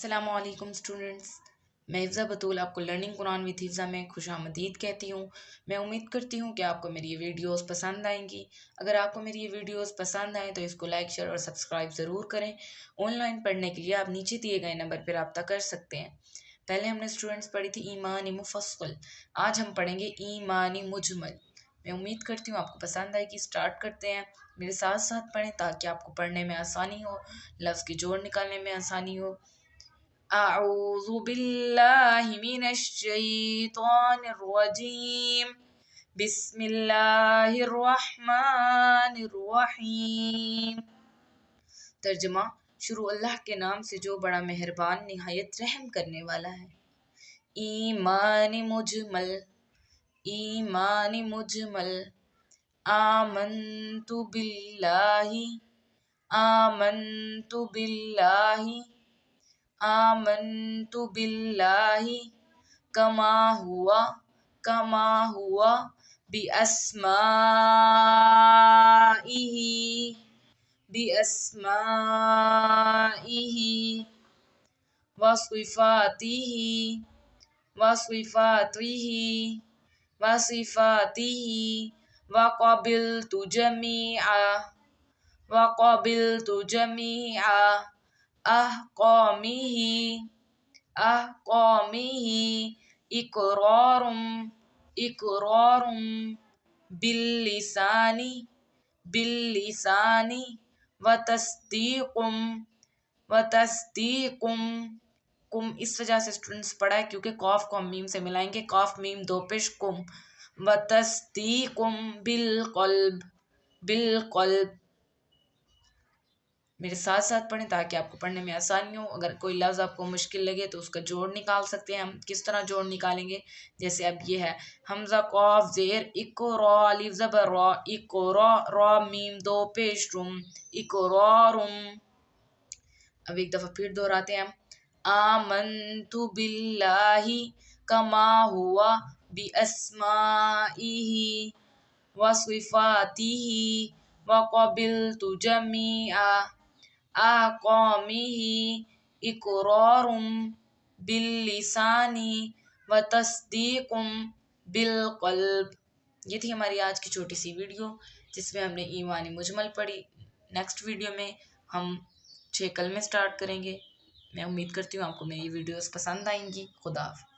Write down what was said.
السلام علیکم اسٹوڈنٹس، میں حفظہ بطول آپ کو لرننگ قرآن وتھ حفظہ میں خوش آمدید کہتی ہوں۔ میں امید کرتی ہوں کہ آپ کو میری یہ ویڈیوز پسند آئیں گی۔ اگر آپ کو میری یہ ویڈیوز پسند آئیں تو اس کو لائک شیئر اور سبسکرائب ضرور کریں۔ آن لائن پڑھنے کے لیے آپ نیچے دیے گئے نمبر پر رابطہ کر سکتے ہیں۔ پہلے ہم نے اسٹوڈنٹس پڑھی تھی ایمانی مفصل، آج ہم پڑھیں گے ایمانی مجمل۔ میں امید کرتی ہوں آپ کو پسند آئے گی۔ اسٹارٹ کرتے ہیں، میرے ساتھ ساتھ پڑھیں تاکہ آپ کو پڑھنے میں آسانی ہو، لفظ کے جوڑ نکالنے میں آسانی ہو۔ اعوذ باللہ من الشیطان الرجیم، بسم اللہ الرحمن الرحیم۔ ترجمہ، شروع اللہ کے نام سے جو بڑا مہربان نہایت رحم کرنے والا ہے۔ ایمان مجمل، ایمان مجمل۔ آمنت باللہ، آمنت باللہ، آمنت باللہ، کما ہوا، کما ہوا، باسمائہ، باسمائہ، وصفاتہ، وصفاتہ، وصفاتہ، وقبلت جمیعا، وقبلت جمیعا، احکامہ، احکامہ، اقرار، اقرار، باللسان، باللسان، وتصدیق، وتصدیق۔ کم اس وجہ سے اسٹوڈنٹس پڑھا ہے کیونکہ قاف کو ہم میم سے ملائیں گے، قاف میم دو پیش کم، وتصدیق بالقلب، بالقلب۔ میرے ساتھ ساتھ پڑھیں تاکہ آپ کو پڑھنے میں آسانی ہو۔ اگر کوئی لفظ آپ کو مشکل لگے تو اس کا جوڑ نکال سکتے ہیں۔ ہم کس طرح جوڑ نکالیں گے؟ جیسے اب یہ ہے حمزہ قاف زیر اقرا، الف زبر را، اقرا، را میم دو پیش رم، اقرارم۔ اب ایک دفعہ پھر دہراتے ہیں ہم، آمنت باللہ کما ہوا باسمائہ، وصفاتہ، وقبلت جمیعا، احکامہ، اقرار، باللسان، وتصدیق بالقلب۔ یہ تھی ہماری آج کی چھوٹی سی ویڈیو جس میں ہم نے ایمانی مجمل پڑھی۔ نیکسٹ ویڈیو میں ہم 6 کلمے سٹارٹ کریں گے۔ میں امید کرتی ہوں آپ کو میری ویڈیوز پسند آئیں گی۔ خدا حافظ۔